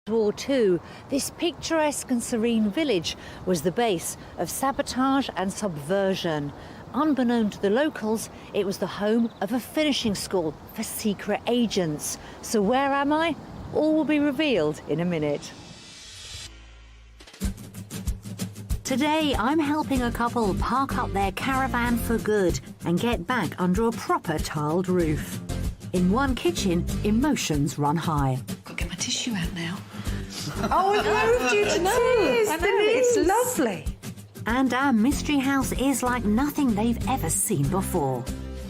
War II, this picturesque and serene village was the base of sabotage and subversion. Unbeknown to the locals, it was the home of a finishing school for secret agents. So where am I? All will be revealed in a minute. Today, I'm helping a couple park up their caravan for good and get back under a proper tiled roof. In one kitchen, emotions run high. I'll get my tissue out now. Oh, it moved you to tears. I know, It's lovely. And our mystery house is like nothing they've ever seen before.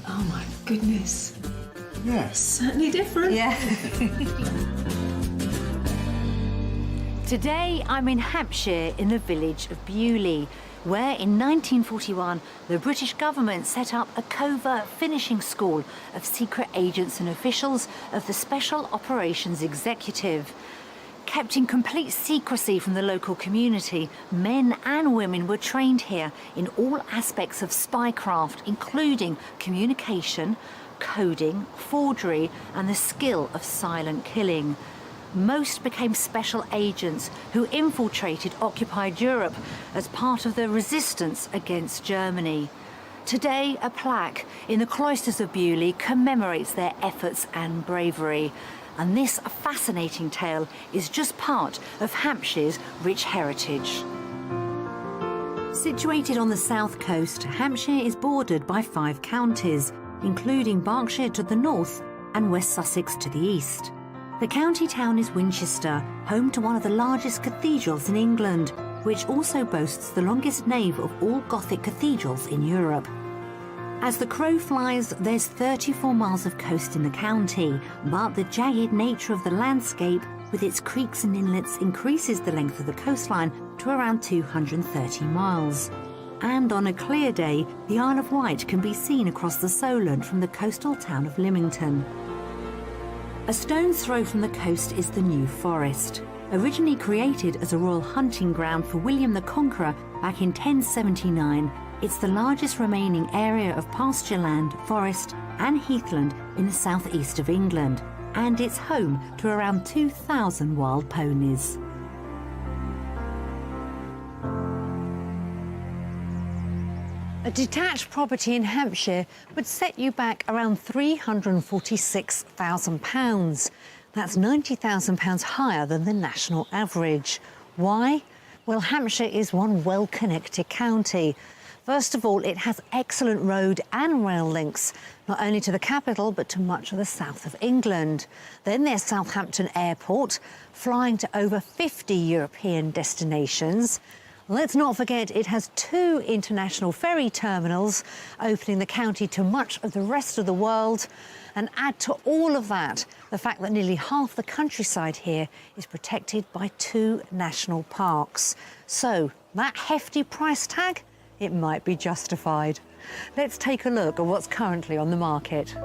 Oh my goodness. Yes. Certainly different. Yeah. Today, I'm in Hampshire in the village of Bewley, where in 1941 the British government set up a covert finishing school of secret agents and officials of the Special Operations Executive. Kept in complete secrecy from the local community, men and women were trained here in all aspects of spycraft, including communication, coding, forgery, and the skill of silent killing. Most became special agents who infiltrated occupied Europe as part of the resistance against Germany. Today, a plaque in the cloisters of Bewley commemorates their efforts and bravery. And this fascinating tale is just part of Hampshire's rich heritage. Situated on the south coast, Hampshire is bordered by 5 counties, including Berkshire to the north and West Sussex to the east. The county town is Winchester, home to one of the largest cathedrals in England, which also boasts the longest nave of all Gothic cathedrals in Europe. As the crow flies, there's 34 miles of coast in the county, but the jagged nature of the landscape with its creeks and inlets increases the length of the coastline to around 230 miles. And on a clear day, the Isle of Wight can be seen across the Solent from the coastal town of Lymington. A stone's throw from the coast is the New Forest. Originally created as a royal hunting ground for William the Conqueror back in 1079, it's the largest remaining area of pasture land, forest and heathland in the southeast of England, and it's home to around 2,000 wild ponies. A detached property in Hampshire would set you back around £346,000. That's £90,000 higher than the national average. Why? Well, Hampshire is one well-connected county. First of all, it has excellent road and rail links, not only to the capital, but to much of the south of England. Then there's Southampton Airport, flying to over 50 European destinations. Let's not forget it has 2 international ferry terminals, opening the county to much of the rest of the world. And add to all of that the fact that nearly half the countryside here is protected by 2 national parks. So that hefty price tag, it might be justified. Let's take a look at what's currently on the market.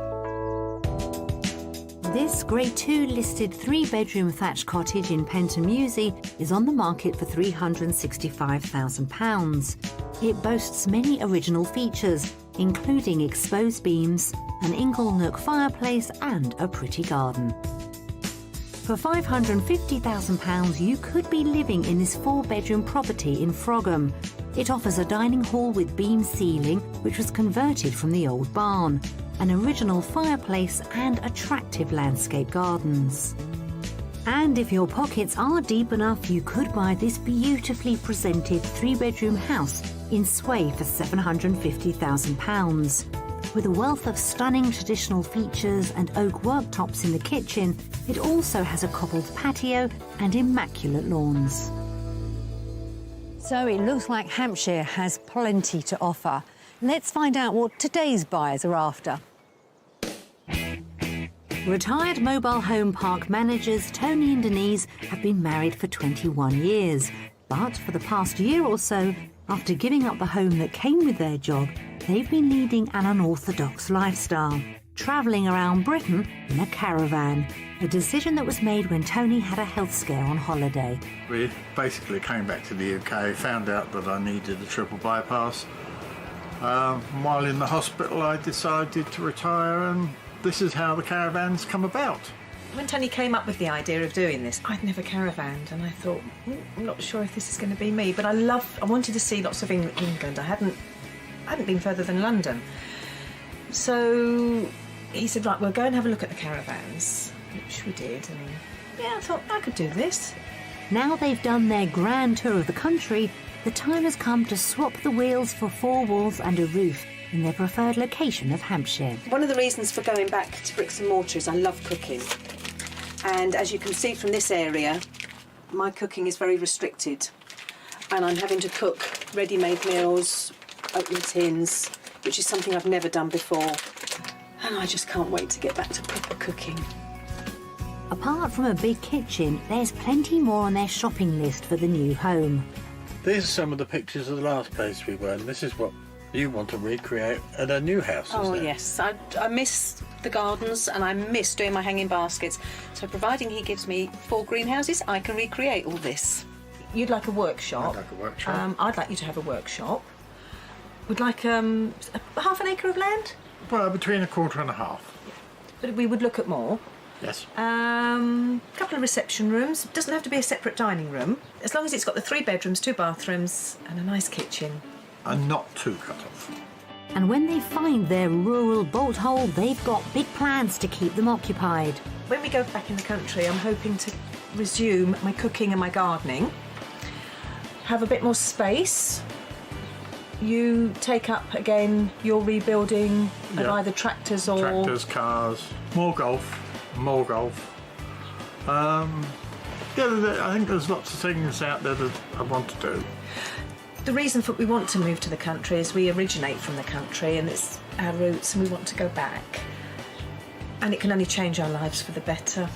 This Grade 2 listed 3-bedroom thatched cottage in Pentamuse is on the market for £365,000. It boasts many original features, including exposed beams, an ingle nook fireplace and a pretty garden. For £550,000, you could be living in this 4-bedroom property in Frogham. It offers a dining hall with beam ceiling, which was converted from the old barn, an original fireplace and attractive landscape gardens. And if your pockets are deep enough, you could buy this beautifully presented 3-bedroom house in Sway for £750,000. With a wealth of stunning traditional features and oak worktops in the kitchen, it also has a cobbled patio and immaculate lawns. So it looks like Hampshire has plenty to offer. Let's find out what today's buyers are after. Retired mobile home park managers Tony and Denise have been married for 21 years. But for the past year or so, after giving up the home that came with their job, they've been leading an unorthodox lifestyle, travelling around Britain in a caravan, a decision that was made when Tony had a health scare on holiday. We basically came back to the UK, found out that I needed a triple bypass. While in the hospital, I decided to retire, and this is how the caravan's come about. When Tony came up with the idea of doing this, I'd never caravanned, and I thought, I'm not sure if this is going to be me, but I wanted to see lots of England. I hadn't been further than London. So he said, right, we'll go and have a look at the caravans, which we did, and yeah, I thought I could do this. Now they've done their grand tour of the country, the time has come to swap the wheels for 4 walls and a roof in their preferred location of Hampshire. One of the reasons for going back to bricks and mortar is I love cooking. And as you can see from this area, my cooking is very restricted. And I'm having to cook ready-made meals, open tins, which is something I've never done before. And I just can't wait to get back to proper cooking. Apart from a big kitchen, there's plenty more on their shopping list for the new home. These are some of the pictures of the last place we were, and this is what you want to recreate at a new house, isn't Oh, it? yes. I miss the gardens and I miss doing my hanging baskets. So providing he gives me 4 greenhouses, I can recreate all this. You'd like a workshop. I'd like a workshop. I'd like you to have a workshop. Would like half an acre of land, Well, between a quarter and a half. but we would look at more. Yes. Couple of reception rooms. Doesn't have to be a separate dining room, as long as it's got the 3 bedrooms, 2 bathrooms, and a nice kitchen. And not too cut off. And when they find their rural bolt hole, they've got big plans to keep them occupied. When we go back in the country, I'm hoping to resume my cooking and my gardening. Have a bit more space. You take up again your rebuilding of Yeah. either tractors or... Tractors, cars, more golf. I think there's lots of things out there that I want to do. The reason for we want to move to the country is we originate from the country and it's our roots and we want to go back. And it can only change our lives for the better.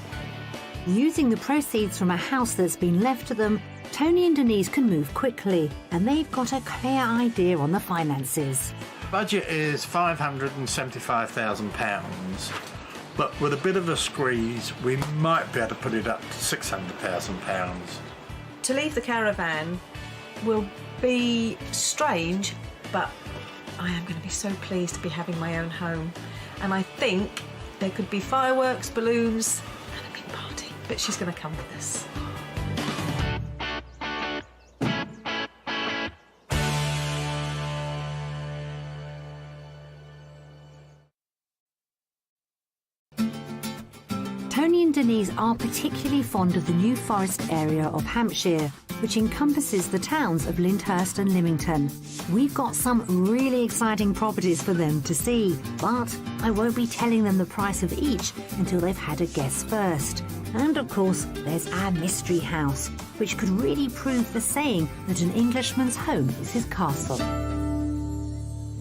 Using the proceeds from a house that's been left to them, Tony and Denise can move quickly, and they've got a clear idea on the finances. Budget is £575,000, but with a bit of a squeeze, we might be able to put it up to £600,000. To leave the caravan will be strange, but I am going to be so pleased to be having my own home. And I think there could be fireworks, balloons, and a big party. But she's going to come with us. Tony and Denise are particularly fond of the New Forest area of Hampshire, which encompasses the towns of Lyndhurst and Lymington. We've got some really exciting properties for them to see, but I won't be telling them the price of each until they've had a guess first. And of course, there's our mystery house, which could really prove the saying that an Englishman's home is his castle.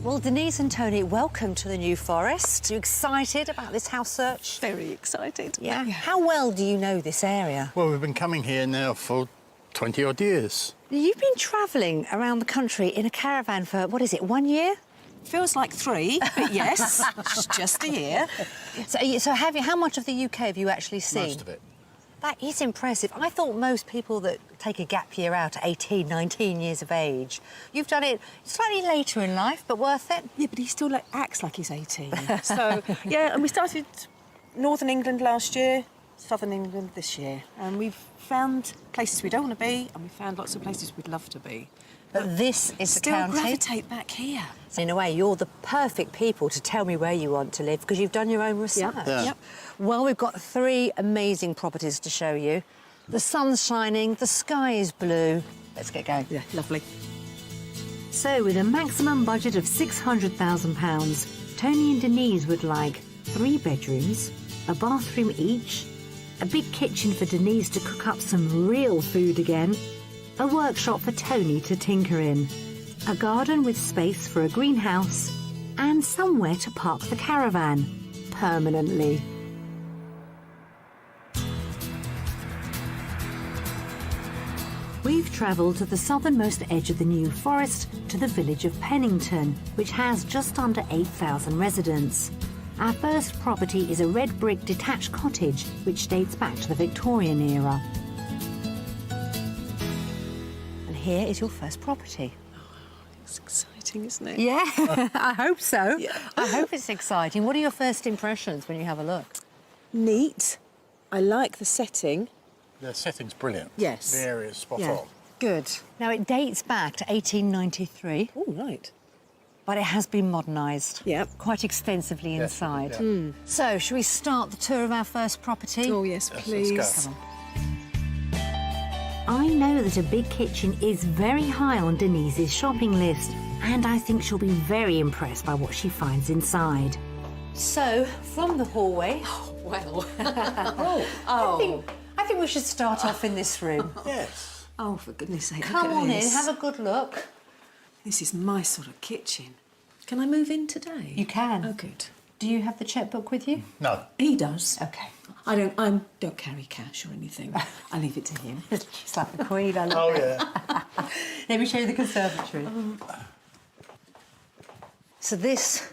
Well, Denise and Tony, welcome to the New Forest. You excited about this house search? Very excited. Yeah. How well do you know this area? Well, we've been coming here now for 20 odd years. You've been travelling around the country in a caravan for, 1 year? Feels like 3, but yes, it's just a year. So how much of the UK have you actually seen? Most of it. That is impressive. I thought most people that take a gap year out at 18, 19 years of age, you've done it slightly later in life, but worth it. Yeah, but he still acts like he's 18. So, yeah, and we started Northern England last year, Southern England this year. And we've found places we don't want to be, and we found lots of places we'd love to be. But this is the Still county. gravitate back here. In a way, you're the perfect people to tell me where you want to live because you've done your own research. Yeah. Yep. Well, we've got 3 amazing properties to show you. The sun's shining, the sky is blue. Let's get going. Yeah, lovely. So, with a maximum budget of £600,000, Tony and Denise would like 3 bedrooms, a bathroom each, a big kitchen for Denise to cook up some real food again, a workshop for Tony to tinker in, a garden with space for a greenhouse, and somewhere to park the caravan permanently. We've travelled to the southernmost edge of the New Forest to the village of Pennington, which has just under 8,000 residents. Our first property is a red brick detached cottage which dates back to the Victorian era. And here is your first property. It's exciting, isn't it? Yeah, I hope so. Yeah. I hope it's exciting. What are your first impressions when you have a look? Neat, I like the setting. The setting's brilliant. Yes. The area's spot Yeah. on. Good. Now, it dates back to 1893, Oh, right. but it has been modernised. Yep. Quite extensively Yes, inside. yeah. So, shall we start the tour of our first property? Oh, yes, Let's please. go. Come on. I know that a big kitchen is very high on Denise's shopping list, and I think she'll be very impressed by what she finds inside. So, from the hallway, Well. I think we should start off in this room. Yes. Oh, for goodness sake. Come look at on in, this. have a good look. This is my sort of kitchen. Can I move in today? You can. Oh, good. Do you have the checkbook with you? No. He does. Okay. I don't carry cash or anything. I leave it to him. She's like the queen, I love Oh, it. yeah. Let me show you the conservatory. So this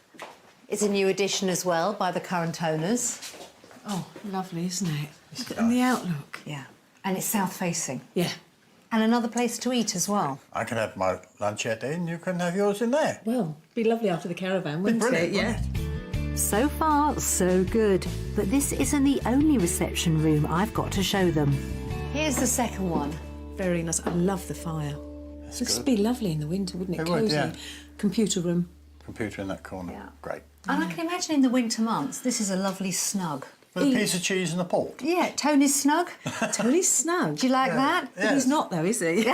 is a new addition as well by the current owners. Oh, lovely, isn't it? Look at the outlook. Yeah. And it's south-facing. Yeah. And another place to eat as well. I can have my lunchette in, you can have yours in there. Well, be lovely after the caravan, wouldn't Brilliant, it? Yeah. wouldn't it? So far, so good. But this isn't the only reception room I've got to show them. Here's the second one. Very nice. I love the fire. That's This good. would be lovely in the winter, wouldn't it? It would, Cosy. yeah. Computer room. Computer in that corner. Yeah. Great. And I can imagine in the winter months, this is a lovely snug. With a piece of cheese and a pork. Yeah, Tony's snug. Tony's snug. Do you like that? But he's not, though, is he?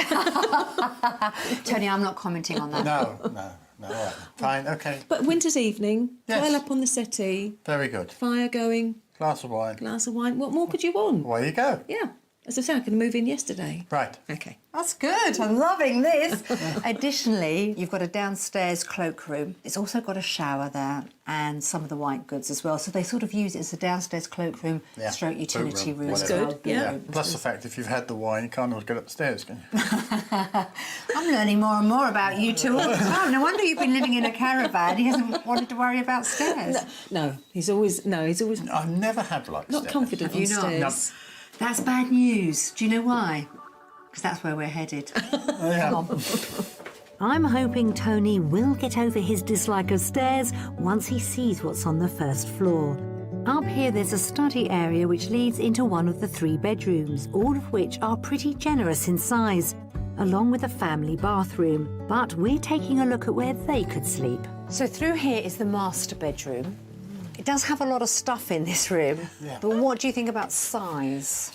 Tony, I'm not commenting on that. No, no, all right. Fine, okay. But winter's evening, Yes. well up on the settee, Very good. fire going, Glass of wine. glass of wine. What more could you want? Away you go. Yeah. As I say, I could move in yesterday. Right. Okay. That's good. I'm loving this. Additionally, you've got a downstairs cloakroom. It's also got a shower there and some of the white goods as well. So they sort of use it as a downstairs cloakroom, Yeah. stroke utility Boot room. room, as whatever. well. Good, yeah. Boot room. Plus the fact if you've had the wine, you can't always get upstairs, can you? I'm learning more and more about you two all the time. No wonder you've been living in a caravan. He hasn't wanted to worry about stairs. No, he's always I've never had like not stairs. confident Have you on not? stairs. That's bad news. Do you know why? Because that's where we're headed. Come on. I'm hoping Tony will get over his dislike of stairs once he sees what's on the first floor. Up here there's a study area which leads into one of the 3 bedrooms, all of which are pretty generous in size, along with a family bathroom. But we're taking a look at where they could sleep. So through here is the master bedroom. It does have a lot of stuff in this room. Yeah. But what do you think about size?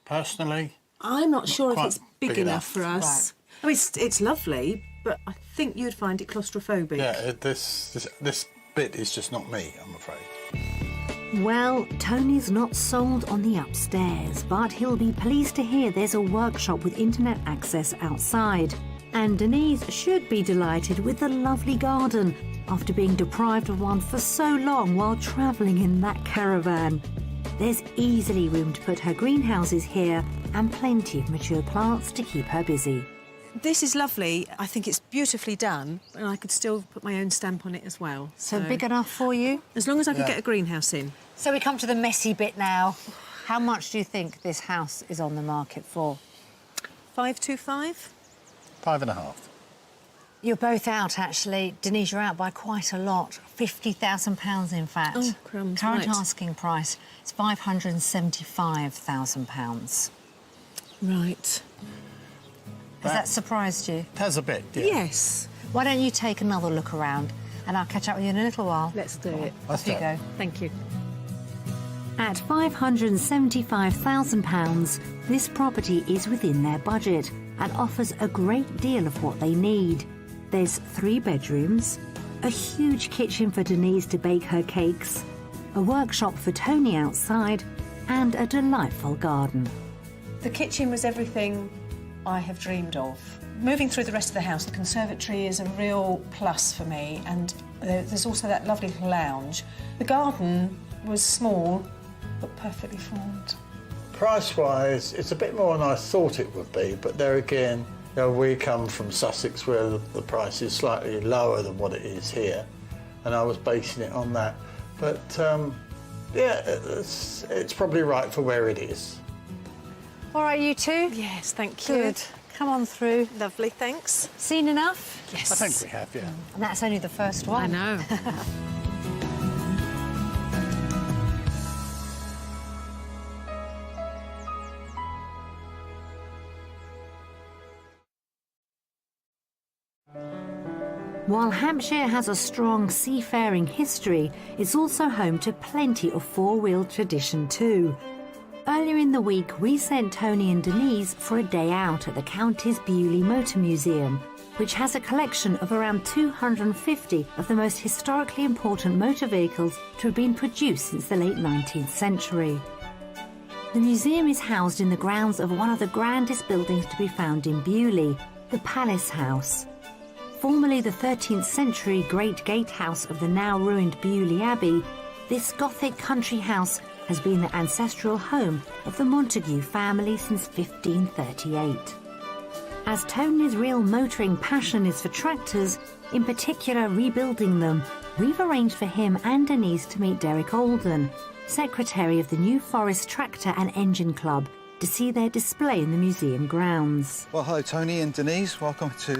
Personally, I'm not sure if quite it's big big enough enough. for us. I mean, it's lovely, but I think you'd find it claustrophobic. yeah, this bit is just not me, I'm afraid. Well, Tony's not sold on the upstairs, but he'll be pleased to hear there's a workshop with internet access outside. And Denise should be delighted with the lovely garden after being deprived of one for so long while travelling in that caravan. There's easily room to put her greenhouses here and plenty of mature plants to keep her busy. This is lovely. I think it's beautifully done, and I could still put my own stamp on it as well. So big enough for you? As long as I could Yeah. get a greenhouse in. So we come to the messy bit now. How much do you think this house is on the market for? 525? 5.5. You're both out, actually. Denise, you're out by quite a lot. £50,000, in fact. Oh, crumbs, Current right. asking price is £575,000. Right. Has that surprised you? It has a bit, yeah. Yes. Why don't you take another look around and I'll catch up with you in a little while. Let's do it. Let's Here you do it. go. Thank you. At £575,000, this property is within their budget and offers a great deal of what they need. There's 3 bedrooms, a huge kitchen for Denise to bake her cakes, a workshop for Tony outside, and a delightful garden. The kitchen was everything I have dreamed of. Moving through the rest of the house, the conservatory is a real plus for me, and there's also that lovely little lounge. The garden was small, but perfectly formed. Price-wise, it's a bit more than I thought it would be, but there again, you know, we come from Sussex where the price is slightly lower than what it is here, and I was basing it on that. But yeah, it's probably right for where it is. All right, you two? Yes, thank you. Good. Come on through. Lovely, thanks. Seen enough? Yes. I think we have, yeah. And that's only the first one. I know. While Hampshire has a strong seafaring history, it's also home to plenty of four-wheel tradition too. Earlier in the week, we sent Tony and Denise for a day out at the county's Bewley Motor Museum, which has a collection of around 250 of the most historically important motor vehicles to have been produced since the late 19th century. The museum is housed in the grounds of one of the grandest buildings to be found in Bewley, the Palace House. Formerly the 13th century Great Gatehouse of the now ruined Bewley Abbey, this Gothic country house has been the ancestral home of the Montague family since 1538. As Tony's real motoring passion is for tractors, in particular rebuilding them, we've arranged for him and Denise to meet Derek Alden, secretary of the New Forest Tractor and Engine Club, to see their display in the museum grounds. Well, hello, Tony and Denise. Welcome to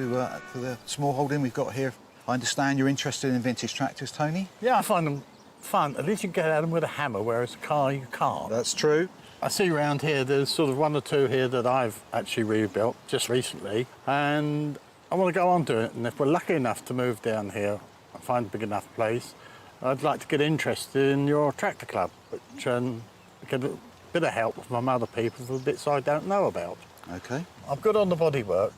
the small holding we've got here. I understand you're interested in vintage tractors, Tony? Yeah, I find them fun. At least you can get at them with a hammer, whereas a car you can't. That's true. I see around here there's sort of one or two here that I've actually rebuilt just recently, and I want to go on to it. And if we're lucky enough to move down here and find a big enough place, I'd like to get interested in your tractor club, which get a bit of help from other people for the bits I don't know about. OK. I'm good on the bodywork,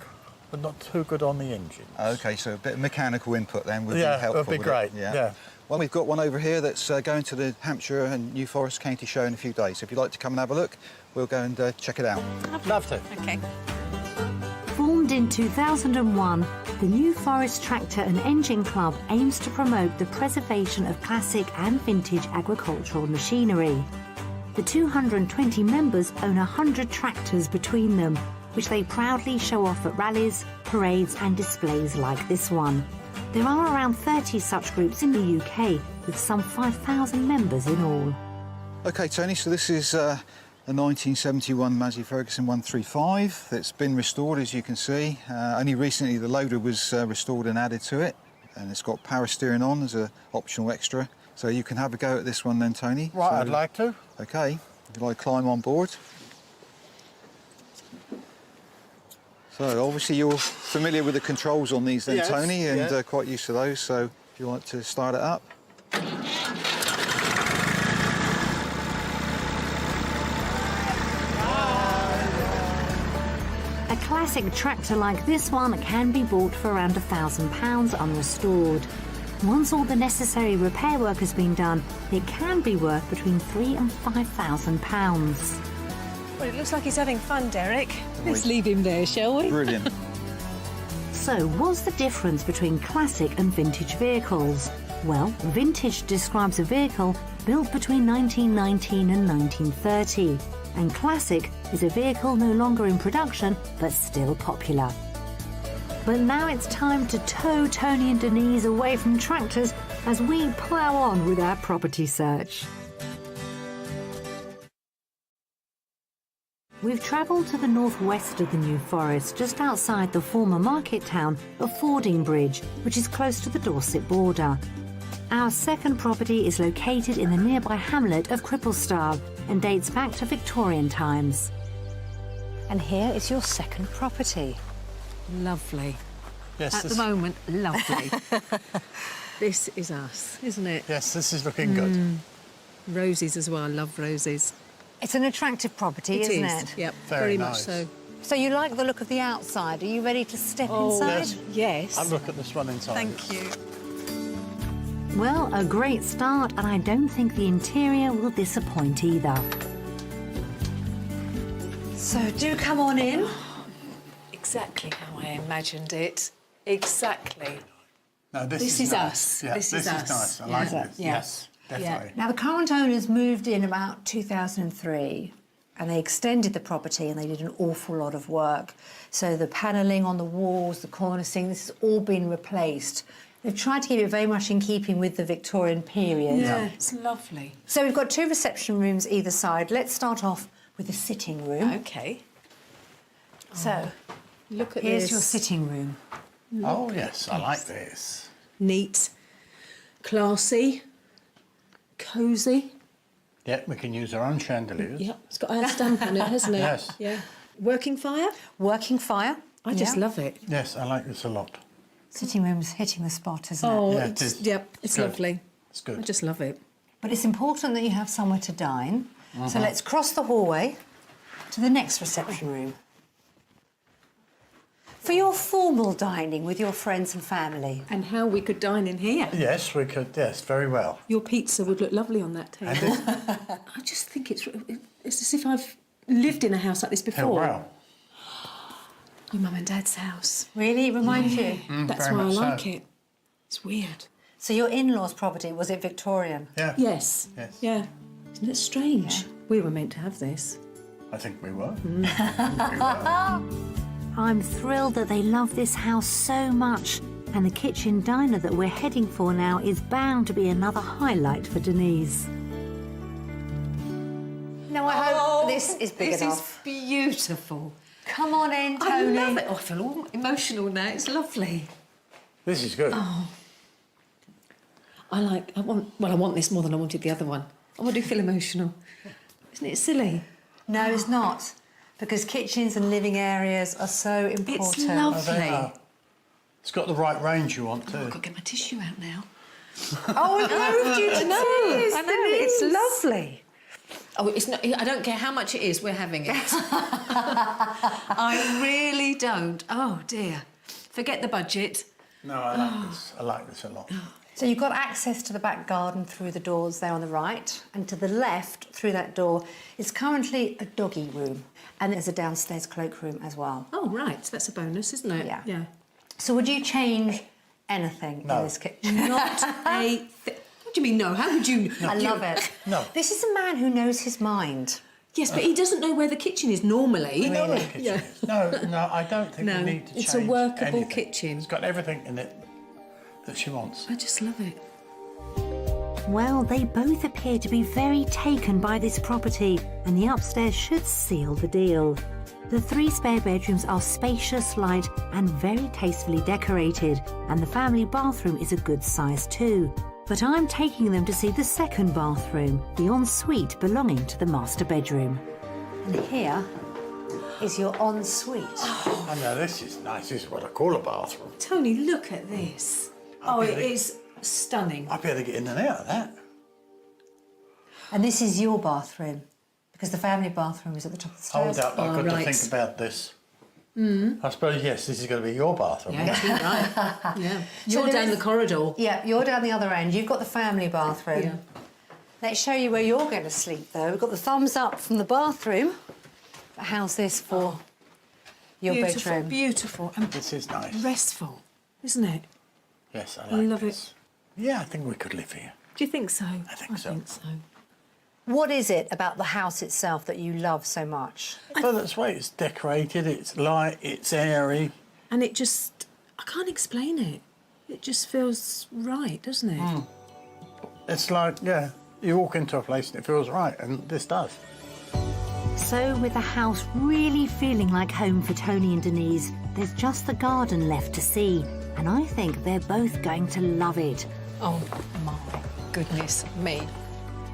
but not too good on the engines. OK, so a bit of mechanical input then would be Yeah, helpful. that'd be great, yeah. Well, we've got one over here that's going to the Hampshire and New Forest County Show in a few days. So if you'd like to come and have a look, we'll go and check it out. Love to. OK. Formed in 2001, the New Forest Tractor and Engine Club aims to promote the preservation of classic and vintage agricultural machinery. The 220 members own 100 tractors between them, which they proudly show off at rallies, parades and displays like this one. There are around 30 such groups in the UK, with some 5,000 members in all. OK, Tony, so this is a 1971 Massey Ferguson 135 that's been restored, as you can see. Only recently the loader was restored and added to it, and it's got power steering on as an optional extra. So you can have a go at this one then, Tony. Right, so, I'd like to. OK, if you'd like to climb on board. So obviously you're familiar with the controls on these then, Yes, Tony, and yeah. quite used to those. So if you like to start it up. A classic tractor like this one can be bought for around £1,000 unrestored. Once all the necessary repair work has been done, it can be worth between £3,000 and £5,000. Well, it looks like he's having fun, Derek. Let's leave him there, shall we? Brilliant. So, what's the difference between classic and vintage vehicles? Well, vintage describes a vehicle built between 1919 and 1930, and classic is a vehicle no longer in production but still popular. But now it's time to tow Tony and Denise away from tractors as we plough on with our property search. We've travelled to the northwest of the New Forest, just outside the former market town of Fordingbridge, which is close to the Dorset border. Our second property is located in the nearby hamlet of Cripplestyle and dates back to Victorian times. And here is your second property. Lovely. Yes, At the moment, lovely. This is us, isn't it? Yes, this is looking good. Roses as well. I love roses. It's an attractive property, isn't it? Yep, Very very much nice. so. So you like the look of the outside. Are you ready to step Oh, inside? yes. I'll look at this one inside. Thank you. Well, a great start, and I don't think the interior will disappoint either. So do come on in. Exactly how I imagined it. Exactly. No, This is nice. us. Yeah, This is us. nice. I Yeah. like this. Yeah. Yes, definitely. Now, the current owners moved in about 2003 and they extended the property and they did an awful lot of work. So the panelling on the walls, the cornicing, this has all been replaced. They've tried to keep it very much in keeping with the Victorian period. Yeah, it's lovely. So we've got two reception rooms either side. Let's start off with the sitting room. Okay. So Look at here's this. your sitting room. Oh, yes, I like this. Neat, classy, cosy. Yeah, we can use our own chandeliers. Yep, it's got our stamp on it, hasn't it? Yes. Yeah. Working fire? Working fire. I just Yeah. love it. Yes, I like this a lot. Sitting room's hitting the spot, isn't it? Oh, Yeah, it is. yep, it's Good. lovely. It's good. I just love it. But it's important that you have somewhere to dine. So let's cross the hallway to the next reception room. For your formal dining with your friends and family. And how we could dine in here. Yes, we could. Yes, very well. Your pizza would look lovely on that table. I just think it's as if I've lived in a house like this before. Oh, wow. Your mum and dad's house. Really? It reminds you? That's very why I much so. like it. It's weird. So your in-laws' property, was it Victorian? Yeah. Yes. Yes. Yeah. Isn't it strange? We were meant to have this. I think we were. I'm thrilled that they love this house so much, and the kitchen diner that we're heading for now is bound to be another highlight for Denise. No, I hope this is big enough. This is beautiful. Come on in, Tony. I love it. Oh, I feel all emotional now. It's lovely. This is good. I want this more than I wanted the other one. I do feel emotional. Isn't it silly? No, it's not. Because kitchens and living areas are so important. It's lovely. They are. It's got the right range you want I've too. got to get my tissue out now. Oh, it moved you to tears. I know, it's lovely. Oh, it's not. I don't care how much it is. We're having it. I really don't. Oh dear. Forget the budget. No, I like this. I like this a lot. So you've got access to the back garden through the doors there on the right, and to the left through that door is currently a doggy room, and there's a downstairs cloakroom as well. Oh right, that's a bonus, isn't it? Yeah. Yeah. So would you change anything No. in this kitchen? Not a. What do you mean no? How would you? I love it. No. This is a man who knows his mind. Yes, but he doesn't know where the kitchen is normally. We know where the kitchen is. No, I don't think No, we need to change it's a workable anything. kitchen. It's got everything in it that she wants. I just love it. Well, they both appear to be very taken by this property, and the upstairs should seal the deal. The 3 spare bedrooms are spacious, light, and very tastefully decorated, and the family bathroom is a good size too. But I'm taking them to see the second bathroom, the ensuite belonging to the master bedroom. And here is your ensuite. Oh no, this is nice. This is what I call a bathroom. Tony, look at this. Oh, it is stunning. I'd be able to get in and out of that. And this is your bathroom, because the family bathroom is at the top of the stairs. Hold up, I've got right. to think about this. I suppose, yes, this is going to be your bathroom. Yeah, isn't it? right. Yeah. You're there down is- the corridor. Yeah, you're down the other end. You've got the family bathroom. Yeah. Let's show you where you're going to sleep, though. We've got the thumbs up from the bathroom. But how's this for your Beautiful, bedroom? beautiful, and This is nice. restful, isn't it? Yes, I I like love this. Yeah, I think we could live here. Do you think so? I think so. What is it about the house itself that you love so much? Well, that's right. It's decorated, it's light, it's airy. And it just, I can't explain it. It just feels right, doesn't it? It's like, yeah, you walk into a place and it feels right, and this does. So, with the house really feeling like home for Tony and Denise, there's just the garden left to see. And I think they're both going to love it. Oh my goodness me.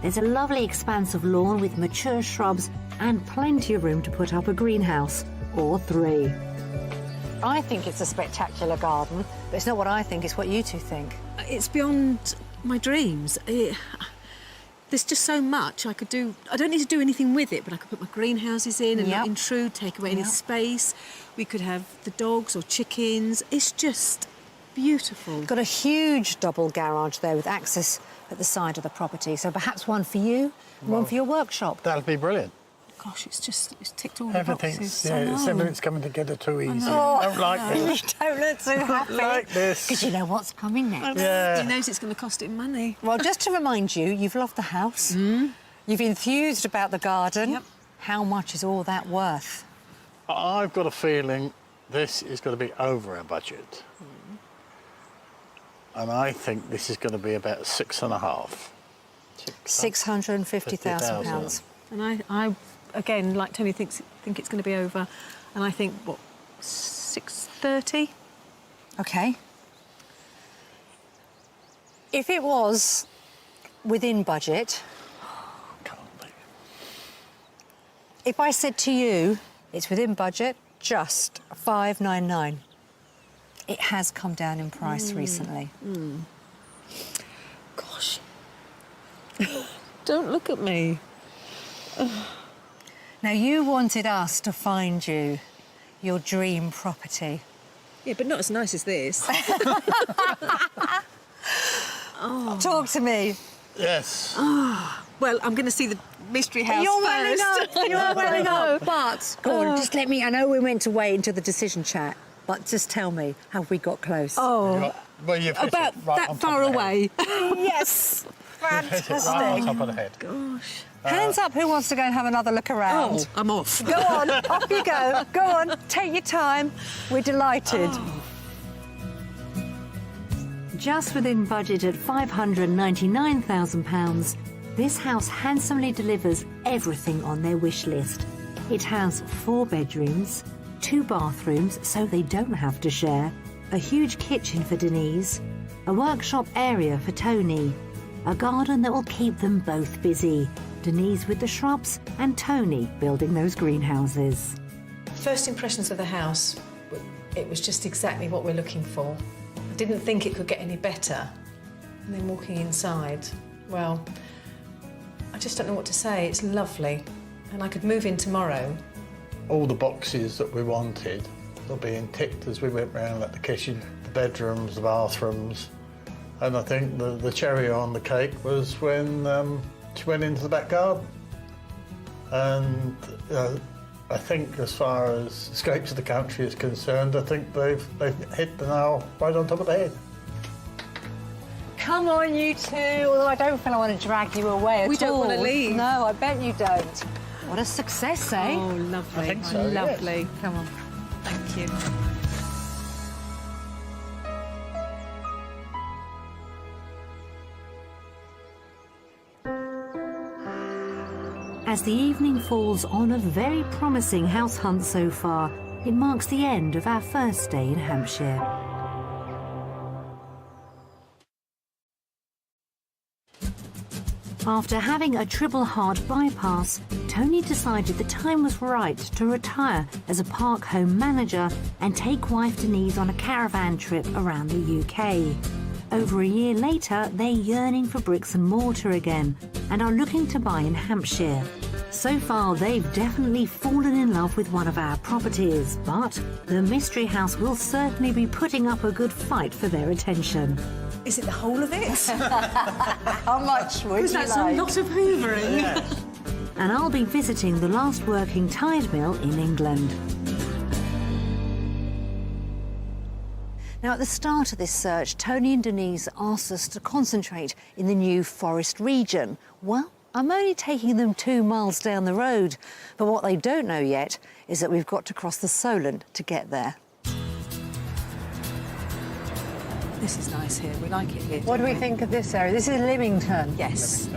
There's a lovely expanse of lawn with mature shrubs and plenty of room to put up a greenhouse, or 3. I think it's a spectacular garden, but it's not what I think, it's what you two think. It's beyond my dreams. There's just so much I could do. I don't need to do anything with it, but I could put my greenhouses in and not Yep. intrude, take away any Yep. space. We could have the dogs or chickens. It's just beautiful. Got a huge double garage there with access at the side of the property, so perhaps one for you, and one for your workshop. That'll be brilliant. Gosh, it's ticked all the boxes. Everything's, I yeah, know. everything's coming together too easy. know. I don't like this. Don't look too happy. Like this. Because you know what's coming next. Yeah. He knows it's going to cost him money. Well, just to remind you, you've loved the house. You've enthused about the garden. Yep. How much is all that worth? I've got a feeling this is going to be over our budget. And I think this is going to be about £6,500. £650,000. And I again, like Tony, think it's going to be over. And I think, what, 630? OK. If it was within budget, Can't be. if I said to you, it's within budget, just 599. it has come down in price recently. Gosh. Don't look at me. Now, you wanted us to find you your dream property. Yeah, but not as nice as this. Talk to me. Yes. Well, I'm going to see the mystery house You're first. well enough. You're well enough. But, go on, just let me... I know we're meant to wait until the decision chat, but just tell me, have we got close? Oh, Well, you've hit about it right that on top far of the head. away. Yes. You've hit it right on top of the head. Gosh. Hands up, who wants to go and have another look around? Oh, I'm off. Go on, off you go. Go on, take your time. We're delighted. Just within budget at £599,000, this house handsomely delivers everything on their wish list. It has 4 bedrooms, 2 bathrooms so they don't have to share, a huge kitchen for Denise, a workshop area for Tony, a garden that will keep them both busy, Denise with the shrubs and Tony building those greenhouses. First impressions of the house, it was just exactly what we're looking for. I didn't think it could get any better. And then walking inside, well, I just don't know what to say. It's lovely. And I could move in tomorrow. All the boxes that we wanted were being ticked as we went round, like the kitchen, the bedrooms, the bathrooms. And I think the cherry on the cake was when she went into the back garden. And I think as far as Escape to the Country is concerned, I think they've hit the nail right on top of the head. Come on, you two. Although I don't feel I want to drag you away at all. We don't want to leave. No, I bet you don't. What a success, eh? Oh, lovely. I think so, yes. Lovely. Come on. Thank you. As the evening falls on a very promising house hunt so far, it marks the end of our first day in Hampshire. After having a triple heart bypass, Tony decided the time was right to retire as a park home manager and take wife Denise on a caravan trip around the UK. Over a year later, they're yearning for bricks and mortar again and are looking to buy in Hampshire. So far, they've definitely fallen in love with one of our properties, but the mystery house will certainly be putting up a good fight for their attention. Is it the whole of it? How much would you That's like? a lot of hoovering. Yes. And I'll be visiting the last working tide mill in England. Now, at the start of this search, Tony and Denise asked us to concentrate in the New Forest region. Well, I'm only taking them 2 miles down the road, but what they don't know yet is that we've got to cross the Solent to get there. This is nice here. We like it here. What do we think of this area? This is Lymington. Yes.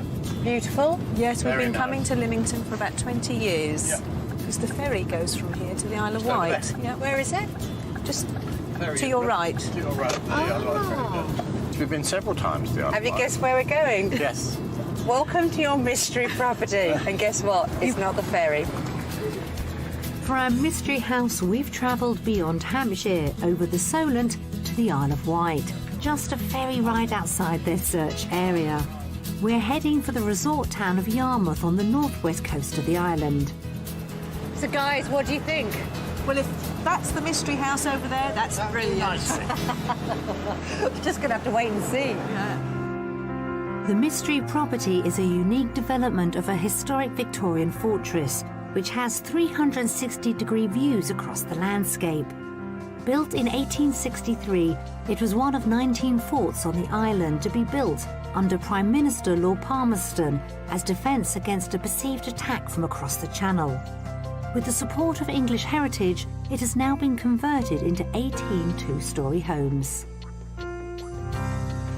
Beautiful. Yes, we've Very been nice. coming to Lymington for about 20 years. Yeah. Because the ferry goes from here to the Isle of Just over Wight. there. Yeah. Where is it? Just Very to your good. right. To your right. We've been several times to the Isle Have of you Wight. guessed where we're going? Yes. Welcome to your mystery property. And guess what? It's not the ferry. For our mystery house, we've travelled beyond Hampshire, over the Solent to the Isle of Wight, just a ferry ride outside their search area. We're heading for the resort town of Yarmouth on the northwest coast of the island. So, guys, what do you think? Well, if that's the mystery house over there, that's brilliant. We're just going to have to wait and see. The mystery property is a unique development of a historic Victorian fortress, which has 360-degree views across the landscape. Built in 1863, it was one of 19 forts on the island to be built under Prime Minister Lord Palmerston as defence against a perceived attack from across the Channel. With the support of English heritage, it has now been converted into 18 two-storey homes.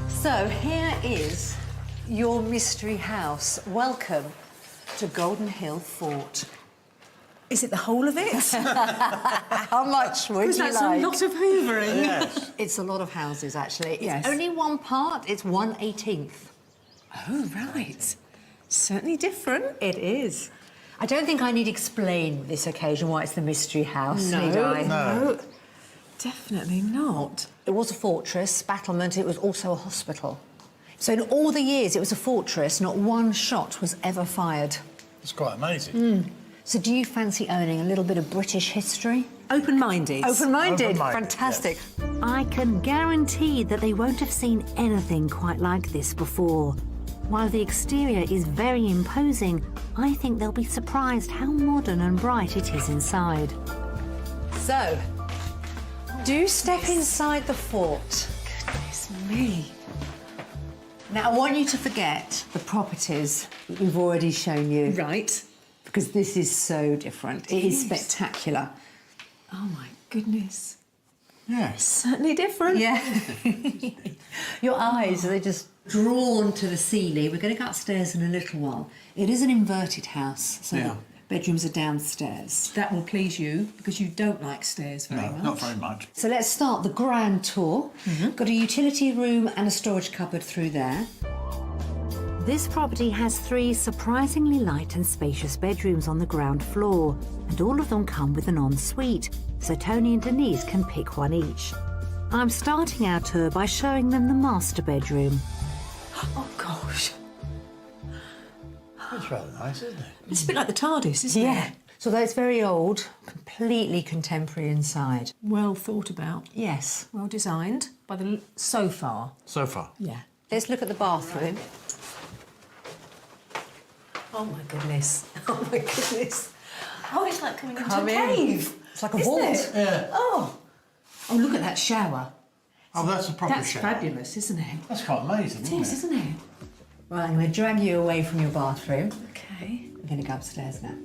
So, here is your mystery house. Welcome to Golden Hill Fort. Is it the whole of it? How much would Because you that's like? a lot of hoovering. Yes. It's a lot of houses, actually. It's Yes. only one part. It's 1/18. Oh, right. Certainly different. It is. I don't think I need explain this occasion why it's the mystery house, need I? No. Definitely not. It was a fortress, battlement, it was also a hospital. So in all the years it was a fortress, not one shot was ever fired. It's quite amazing. So do you fancy owning a little bit of British history? Open-minded. Open-minded, Open-minded, fantastic. yes. I can guarantee that they won't have seen anything quite like this before. While the exterior is very imposing, I think they'll be surprised how modern and bright it is inside. So, do step inside the fort. Goodness me. Now, I want you to forget the properties that we've already shown you. Right. Because this is so different. It is Yes. spectacular. Oh, my goodness. Yes. Certainly different. Yeah. Your eyes, they're just drawn to the ceiling. We're going to go upstairs in a little while. It is an inverted house, so Yeah. the bedrooms are downstairs. That will please you because you don't like stairs very No, much. not very much. So let's start the grand tour. Got a utility room and a storage cupboard through there. This property has 3 surprisingly light and spacious bedrooms on the ground floor, and all of them come with an ensuite, so Tony and Denise can pick one each. I'm starting our tour by showing them the master bedroom. Oh, gosh. It's rather nice, isn't it? It's a bit like the TARDIS, isn't it? So though it's very old, completely contemporary inside. Well thought about. Yes. Well designed by the so far. So far. Yeah. Let's look at the bathroom. Oh my goodness. Oh my goodness. Oh, it's like coming Come into a in. cave. It's like a Isn't vault. it? Yeah. Oh. Oh, look at that shower. Oh, that's a proper That's shower. fabulous, isn't it? That's quite amazing, It isn't is, it? isn't it? Right, I'm going to drag you away from your bathroom. Okay. We're going to go upstairs now.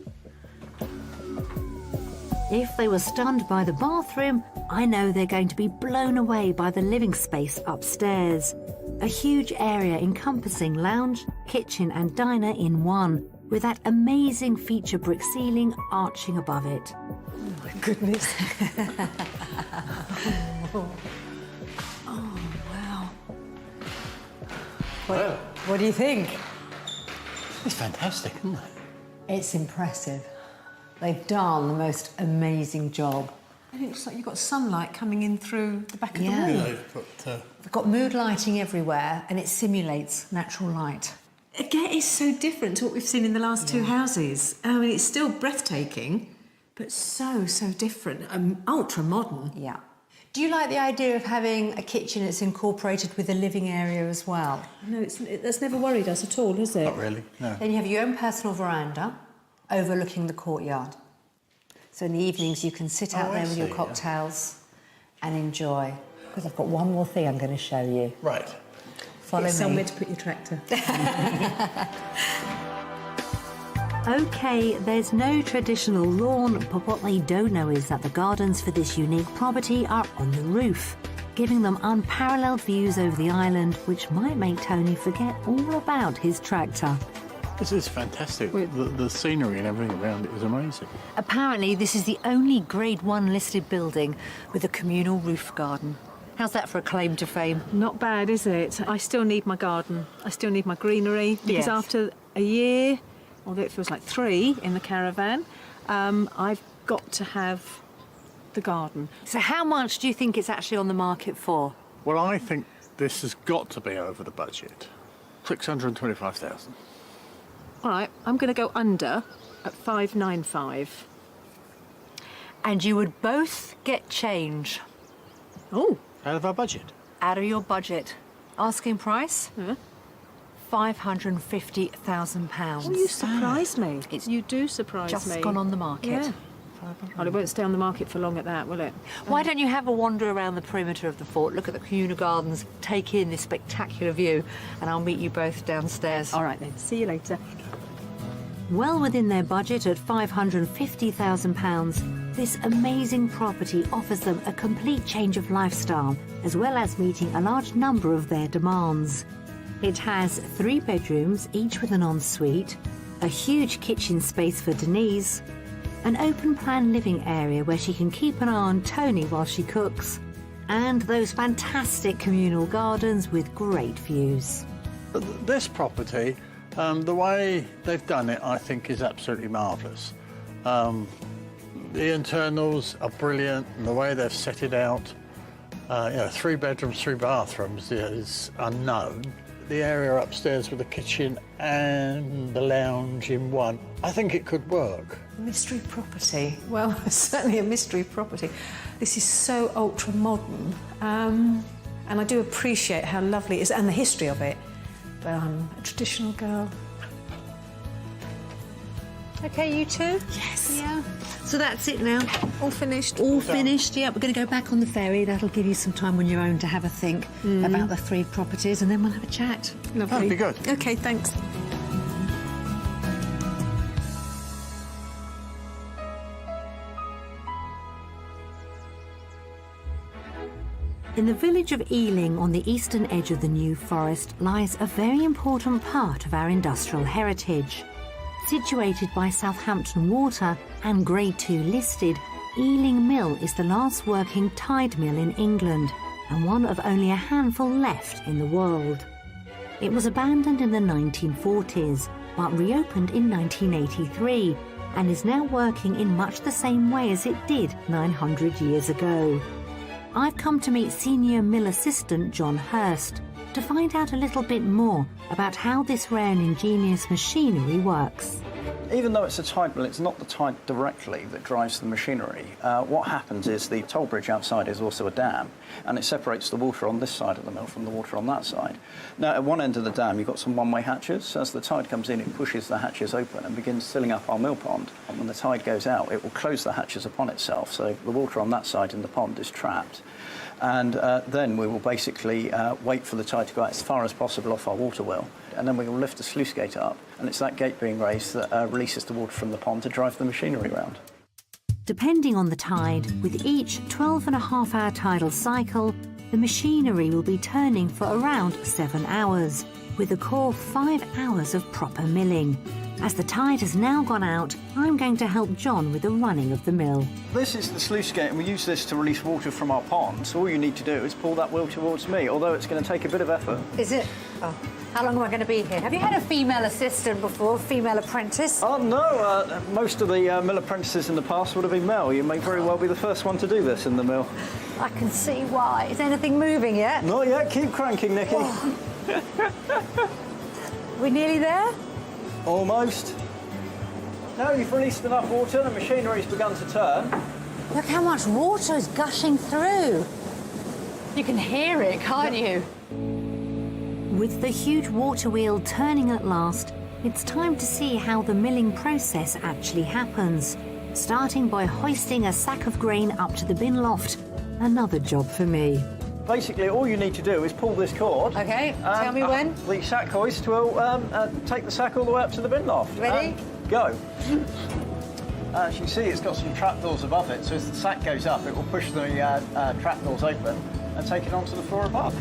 If they were stunned by the bathroom, I know they're going to be blown away by the living space upstairs. A huge area encompassing lounge, kitchen and diner in one, with that amazing feature brick ceiling arching above it. Oh my goodness. Oh, wow. Well, What do you think? it's fantastic, isn't it? It's impressive. They've done the most amazing job. And it looks like you've got sunlight coming in through the back of Yeah. the wall. They've put, They've got mood lighting everywhere and it simulates natural light. Again, it's so different to what we've seen in the last 2 houses. I mean, it's still breathtaking, but so different. Ultra modern. Yeah. Do you like the idea of having a kitchen that's incorporated with a living area as well? No, that's never worried us at all, has it? not really, no. Then you have your own personal veranda overlooking the courtyard. So in the evenings you can sit out Oh, I there with your see, yeah. cocktails and enjoy. Because I've got one more thing I'm going to show you. Right. Follow It's me. somewhere to put your tractor. OK, there's no traditional lawn, but what they don't know is that the gardens for this unique property are on the roof, giving them unparalleled views over the island, which might make Tony forget all about his tractor. This is fantastic. The scenery and everything around it is amazing. Apparently, this is the only Grade 1 listed building with a communal roof garden. How's that for a claim to fame? Not bad, is it? I still need my garden. I still need my greenery because Yes. after a year, although it feels like 3 in the caravan, I've got to have the garden. So how much do you think it's actually on the market for? Well, I think this has got to be over the budget. 625,000. All right, I'm going to go under at 595. And you would both get change Oh, Out of our budget. out of your budget. Asking price? Yeah. £550,000. oh, you surprise me. It's You do surprise Just me. gone on the market. Yeah. Well, it won't stay on the market for long at that, will it? Why don't you have a wander around the perimeter of the fort, look at the communal gardens, take in this spectacular view, and I'll meet you both downstairs. All right then. See you later. Well within their budget at £550,000, this amazing property offers them a complete change of lifestyle, as well as meeting a large number of their demands. It has 3 bedrooms, each with an ensuite, a huge kitchen space for Denise, an open-plan living area where she can keep an eye on Tony while she cooks, and those fantastic communal gardens with great views. This property, the way they've done it, I think, is absolutely marvellous. The internals are brilliant, and the way they've set it out, 3 bedrooms, 3 bathrooms is unknown. The area upstairs with the kitchen and the lounge in one, I think it could work. Mystery property. Well, certainly a mystery property. This is so ultra modern, and I do appreciate how lovely it is and the history of it. But I'm a traditional girl. Okay, you two? Yes. Yeah. So that's it now. All finished. All finished, yeah. We're going to go back on the ferry. That'll give you some time on your own to have a think about the 3 properties, and then we'll have a chat. Lovely. That'd be good. Okay, thanks. In the village of Ealing on the eastern edge of the New Forest lies a very important part of our industrial heritage. Situated by Southampton Water and Grade 2 listed, Ealing Mill is the last working tide mill in England and one of only a handful left in the world. It was abandoned in the 1940s but reopened in 1983 and is now working in much the same way as it did 900 years ago. I've come to meet senior mill assistant John Hurst to find out a little bit more about how this rare and ingenious machinery works. Even though it's a tide mill, it's not the tide directly that drives the machinery. What happens is the toll bridge outside is also a dam, and it separates the water on this side of the mill from the water on that side. Now, at one end of the dam, you've got some one-way hatches. As the tide comes in, it pushes the hatches open and begins filling up our mill pond. And when the tide goes out, it will close the hatches upon itself, so the water on that side in the pond is trapped. And then we will basically wait for the tide to go out as far as possible off our water wheel, and then we will lift the sluice gate up, and it's that gate being raised that releases the water from the pond to drive the machinery around. Depending on the tide, with each 12.5-hour tidal cycle, the machinery will be turning for around 7 hours, with a core 5 hours of proper milling. As the tide has now gone out, I'm going to help John with the running of the mill. This is the sluice gate, and we use this to release water from our pond, so all you need to do is pull that wheel towards me, although it's going to take a bit of effort. Is it? Oh. How long am I going to be here? Have you had a female assistant before, female apprentice? Oh, no. Most of the mill apprentices in the past would have been male. You may very well be the first one to do this in the mill. I can see why. Is anything moving yet? Not yet. Keep cranking, Nikki. Oh. We're nearly there? Almost. Now you've released enough water, the machinery's begun to turn. Look how much water is gushing through. You can hear it, can't you? With the huge water wheel turning at last, it's time to see how the milling process actually happens. Starting by hoisting a sack of grain up to the bin loft. Another job for me. Basically, all you need to do is pull this cord. Okay, tell me when. The sack hoist will take the sack all the way up to the bin loft. Ready? Go. As you can see, it's got some trapdoors above it, so as the sack goes up, it will push the trapdoors open and take it onto the floor above.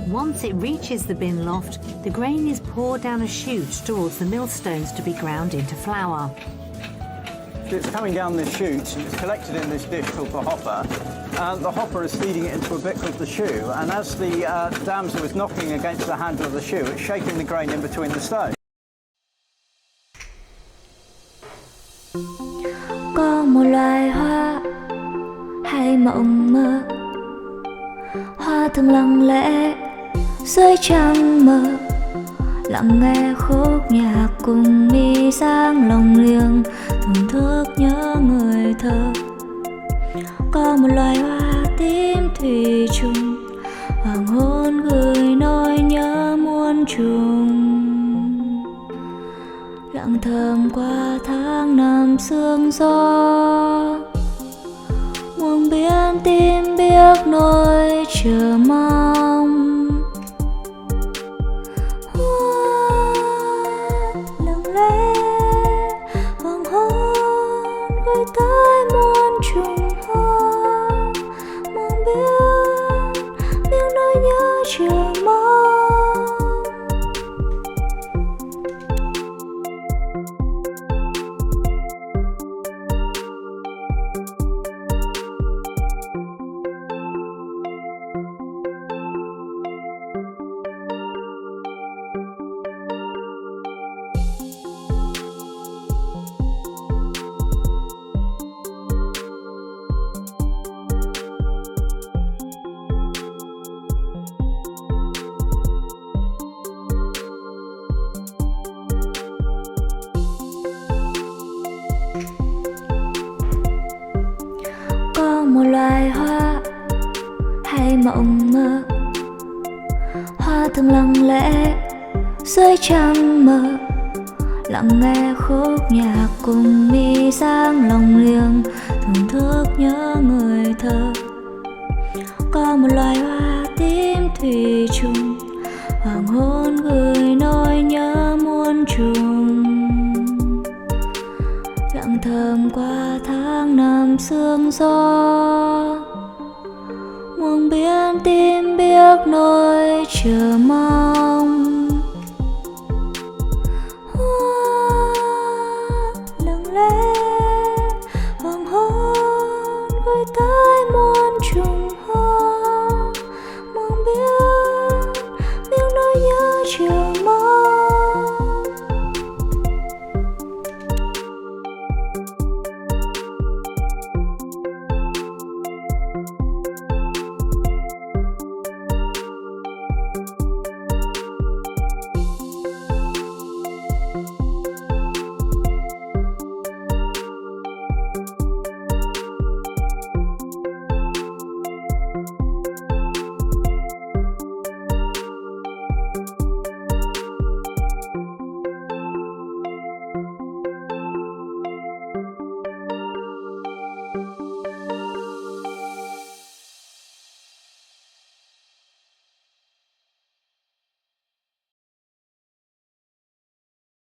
Once it reaches the bin loft, the grain is poured down a chute towards the millstones to be ground into flour. It's coming down this chute and it's collected in this dish called the hopper. The hopper is feeding it into a bit called the shoe, and as the damsel is knocking against the handle of the shoe, it's shaking the grain in between the stones. Có một loài hoa hay mộng mơ, hoa thường lặng lẽ dưới trăng mờ, lặng nghe khúc nhạc cùng mi sáng lòng liêng, thổn thức nhớ người thơ. Có một loài hoa tím thủy chung, hoàng hôn gửi nỗi nhớ muôn trùng, lặng thầm qua tháng năm sương gió, muôn biển tim biết nỗi chờ mong. Lặng lẽ hoàng hôn gửi tới muôn trùng hoa, muôn biển biết nỗi nhớ chờ mong. loài hoa hay mộng mơ. Hoa thường lặng lẽ dưới trăng mờ, lặng nghe khúc nhạc cùng mi sáng lòng liềng, thưởng thức nhớ người thơ. Có một loài hoa tím thủy chung, hoàng hôn gửi nỗi nhớ muôn trùng. Lặng thầm qua tháng năm sương gió, muôn biển tim biết nỗi chờ mong. Hoa lặng lẽ hoàng hôn gửi ta